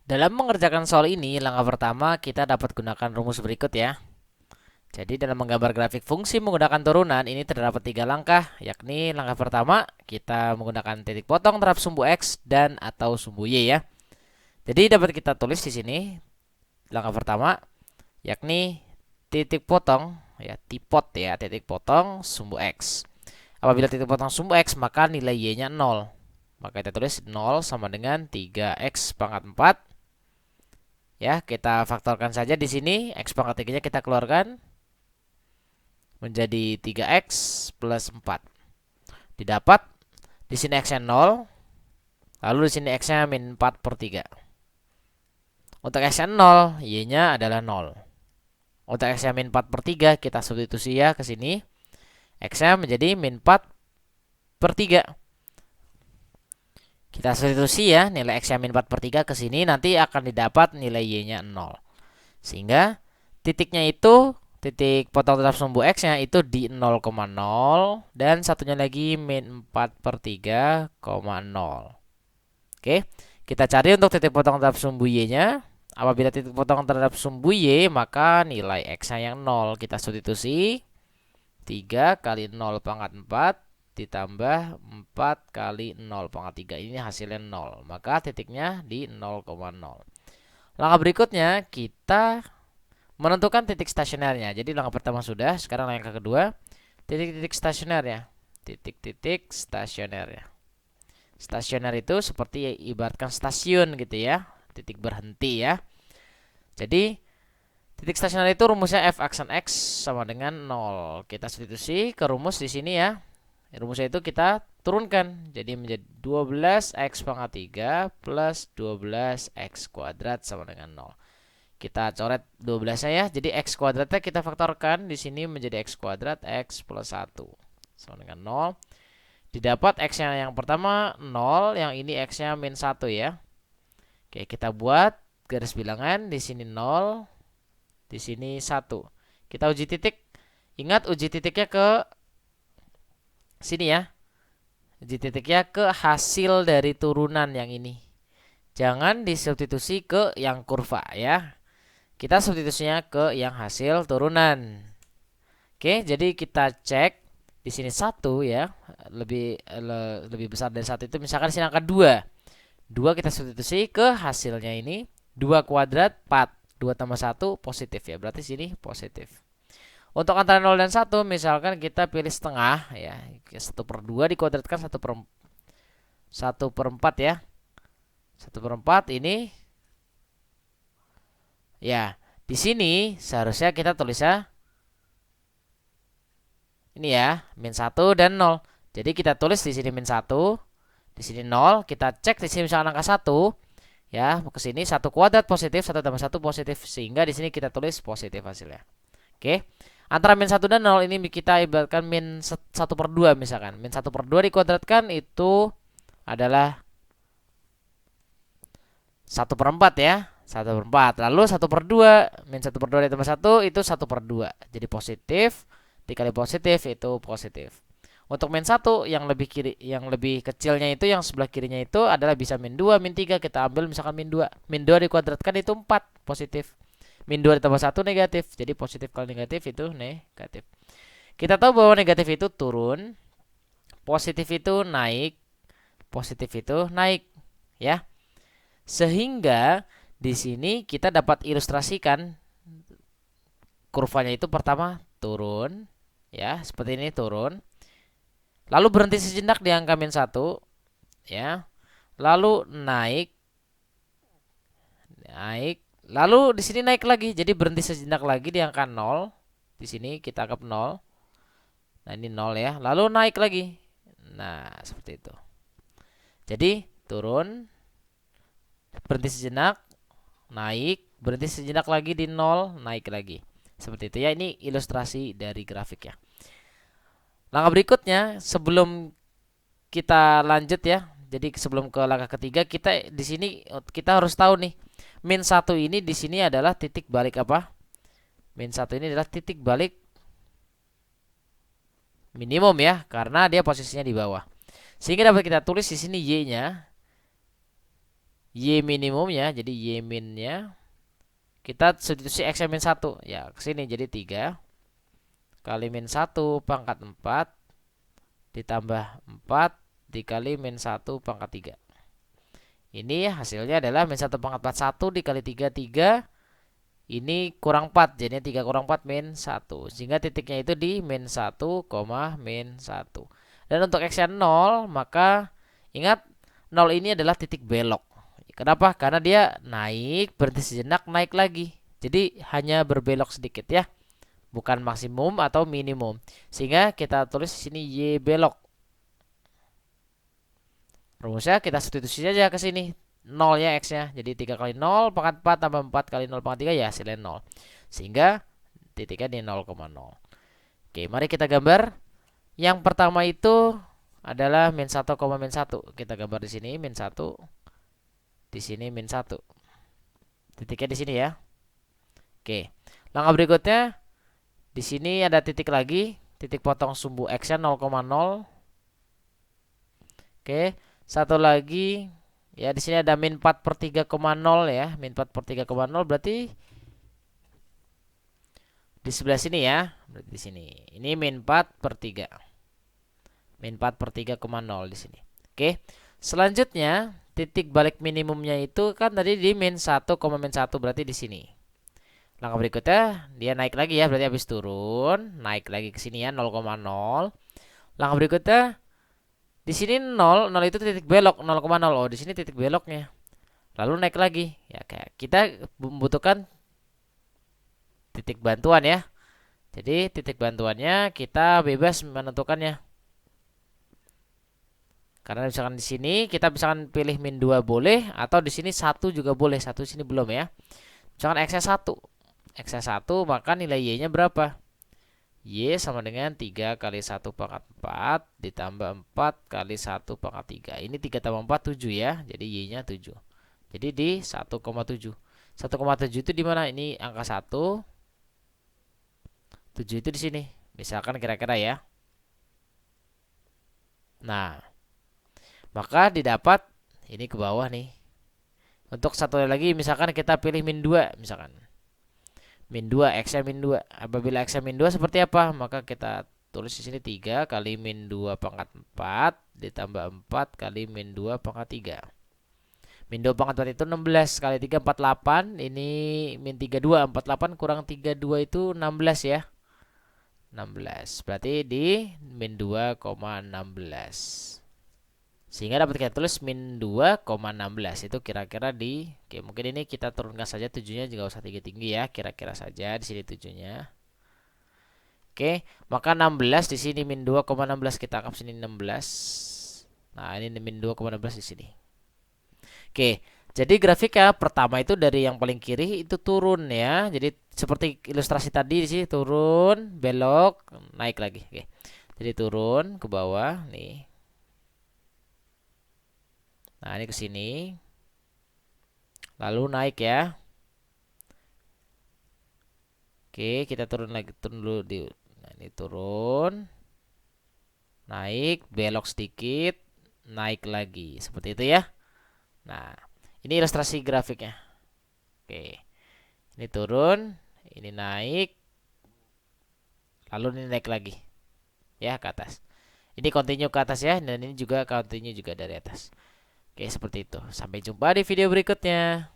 Dalam mengerjakan soal ini, langkah pertama kita dapat gunakan rumus berikut ya. Jadi dalam menggambar grafik fungsi menggunakan turunan ini terdapat 3 langkah, yakni langkah pertama kita menggunakan titik potong terhadap sumbu X dan atau sumbu Y ya. Jadi dapat kita tulis di sini langkah pertama yakni titik potong ya, tipot ya, titik potong sumbu X. Apabila titik potong sumbu X maka nilai Y-nya 0. Maka kita tulis 0 sama dengan 3X pangkat 4. Ya, kita faktorkan saja di sini. X pangkat 3-nya kita keluarkan menjadi 3X plus 4. Didapat di sini X-nya 0, lalu di sini X-nya min 4 per 3. Untuk X-nya 0, Y-nya adalah 0. Untuk X-nya min 4 per 3, kita substitusi ya ke sini. X-nya menjadi min 4 per 3. Kita substitusi ya, nilai X-nya min 4 per 3 ke sini, nanti akan didapat nilai Y-nya 0. Sehingga titiknya itu, titik potong terhadap sumbu X-nya itu di 0,0 dan satunya lagi min 4 per 3,0. Oke, kita cari untuk titik potong terhadap sumbu Y-nya. Apabila titik potong terhadap sumbu Y, maka nilai X-nya yang 0. Kita substitusi 3 kali 0 pangkat 4 ditambah 4 kali 0 pangkat 3. Ini hasilnya 0. Maka titiknya di 0,0. Langkah berikutnya kita menentukan titik stasionernya. Jadi langkah pertama sudah, sekarang langkah kedua, titik-titik stasionernya. Titik-titik stasionernya. Stasioner itu seperti ibaratkan stasiun gitu ya, titik berhenti ya. Jadi titik stasioner itu rumusnya f aksen x sama dengan 0. Kita substitusi ke rumus di sini ya. Rumusnya itu kita turunkan jadi menjadi 12x pangkat 3 plus 12x kuadrat sama dengan 0. Kita coret 12-nya ya. Jadi x kuadratnya kita faktorkan di sini menjadi x kuadrat x plus 1 sama dengan 0. Didapat X-nya yang pertama 0, yang ini X-nya min 1 ya. Oke, kita buat garis bilangan, di sini 0, di sini 1. Kita uji titik. Ingat uji titiknya ke sini ya. Uji titiknya ke hasil dari turunan yang ini. Jangan disubstitusi ke yang kurva ya. Kita substitusinya ke yang hasil turunan. Oke, jadi kita cek di sini 1 ya, lebih besar dari 1 itu misalkan di sini angka 2. 2 kita substitusi ke hasilnya ini 2 kuadrat 4. 2 tambah 1 positif ya, berarti sini positif. Untuk antara 0 dan 1 misalkan kita pilih setengah ya, 1/2 dikuadratkan 1/4 ya. 1/4 ini ya, di sini seharusnya kita tulisnya ini ya, min 1 dan 0. Jadi kita tulis di sini min 1, di sini 0, kita cek di sini misalkan angka 1 ya, ke sini 1 kuadrat positif, 1 tambah 1 positif, sehingga di sini kita tulis positif hasilnya. Oke. Antara min 1 dan 0 ini kita ibaratkan min 1/2 misalkan. Min 1/2 dikuadratkan itu adalah 1/4 ya. 1/4. Lalu 1/2, min 1/2 ditambah 1 itu 1/2. Jadi positif dikali positif itu positif. Untuk min 1 yang lebih kiri, yang lebih kecilnya itu yang sebelah kirinya itu adalah bisa min 2, min 3. Kita ambil misalkan min 2. Min 2 dikuadratkan itu 4, positif. Min 2 ditambah 1 negatif. Jadi positif kali negatif itu negatif. Kita tahu bahwa negatif itu turun, positif itu naik, positif itu naik ya. Sehingga di sini kita dapat ilustrasikan kurvanya itu pertama turun ya, seperti ini turun. Lalu berhenti sejenak di angka min 1 ya. Lalu naik. Lalu di sini naik lagi. Jadi berhenti sejenak lagi di angka 0. Di sini kita anggap 0. Nah, ini 0 ya. Lalu naik lagi. Nah, seperti itu. Jadi turun, berhenti sejenak, naik, berhenti sejenak lagi di 0, naik lagi. Seperti itu ya. Ini ilustrasi dari grafik ya. Langkah berikutnya sebelum kita lanjut ya. Jadi sebelum ke langkah ketiga, kita di sini kita harus tahu nih, min 1 ini di sini adalah titik balik apa? Min 1 ini adalah titik balik minimum ya, karena dia posisinya di bawah. Sehingga dapat kita tulis di sini Y-nya Y minimumnya, jadi Y minnya kita substitusi X min 1 ya ke sini, jadi 3 kali min 1 pangkat 4 ditambah 4 dikali min 1 pangkat 3. Ini hasilnya adalah min 1 pangkat 4 1 dikali 3 3. Ini kurang 4, jadinya 3 kurang 4 min 1. Sehingga titiknya itu di min 1, min 1. Dan untuk X yang 0, maka ingat 0 ini adalah titik belok. Kenapa? Karena dia naik, berhenti sejenak, naik lagi. Jadi hanya berbelok sedikit ya. Bukan maksimum atau minimum. Sehingga kita tulis di sini Y belok. Rumusnya kita substitusi saja ke sini. 0 ya X-nya. Jadi 3 kali 0 pangkat 4 tambah 4 kali 0 pangkat 3 ya hasilnya 0. Sehingga titiknya di 0,0. Oke, mari kita gambar. Yang pertama itu adalah min 1, min 1. Kita gambar di sini min 1. Di sini min 1. Titiknya di sini ya. Oke. Langkah berikutnya di sini ada titik lagi, titik potong sumbu X-nya 0,0. Oke. Satu lagi ya, di sini ada min 4 per 3,0 ya. Min 4 per 3,0 berarti di sebelah sini ya. Berarti di sini. Ini min 4 per 3. Min 4 per 3,0 di sini. Oke. Selanjutnya titik balik minimumnya itu kan tadi di min 1, min 1 berarti di sini. Langkah berikutnya dia naik lagi ya, berarti habis turun, naik lagi ke sini ya 0,0. Langkah berikutnya di sini 0 itu titik belok 0,0. Oh, di sini titik beloknya. Lalu naik lagi. Ya, kayak kita membutuhkan titik bantuan ya. Jadi titik bantuannya kita bebas menentukannya. Karena misalkan di sini kita misalkan pilih min 2 boleh, atau di sini 1 juga boleh. 1 sini belum ya. Misalkan X-nya 1. X-nya 1, maka nilai Y-nya berapa? Y sama dengan 3 kali 1 pangkat 4 ditambah 4 kali 1 pangkat 3. Ini 3 tambah 4 7 ya. Jadi Y-nya 7. Jadi di 1,7. 1,7 itu di mana? Ini angka 1. 7 itu di sini. Misalkan kira-kira ya. Nah, maka didapat ini ke bawah nih. Untuk satu lagi misalkan kita pilih min 2 misalkan. Min 2, X-nya min 2. Apabila X-nya min 2 seperti apa? Maka kita tulis di sini 3 kali min 2 pangkat 4 ditambah 4 kali min 2 pangkat 3. Min 2 pangkat 4 itu 16 kali 3 48. Ini min 32, 48 kurang 32 itu 16 ya. 16. Berarti di min 2,16. Sehingga dapat kita tulis min 2,16 itu kira-kira di, oke, mungkin ini kita turunkan saja 7-nya, juga usah tinggi-tinggi ya, kira-kira saja di sini 7-nya. Oke, maka 16 di sini min 2,16 kita anggap sini 16. Nah, ini min 2,16 di sini. Oke, jadi grafiknya pertama itu dari yang paling kiri itu turun ya. Jadi seperti ilustrasi tadi di sini turun, belok, naik lagi. Oke. Jadi turun ke bawah nih. Nah, ini ke sini. Lalu naik ya. Oke, kita turun lagi, turun dulu di. Nah, ini turun. Naik, belok sedikit, naik lagi. Seperti itu ya. Nah, ini ilustrasi grafiknya. Oke. Ini turun, ini naik. Lalu ini naik lagi. Ya, ke atas. Ini continue ke atas ya, dan ini juga continue juga dari atas. Oke, seperti itu. Sampai jumpa di video berikutnya.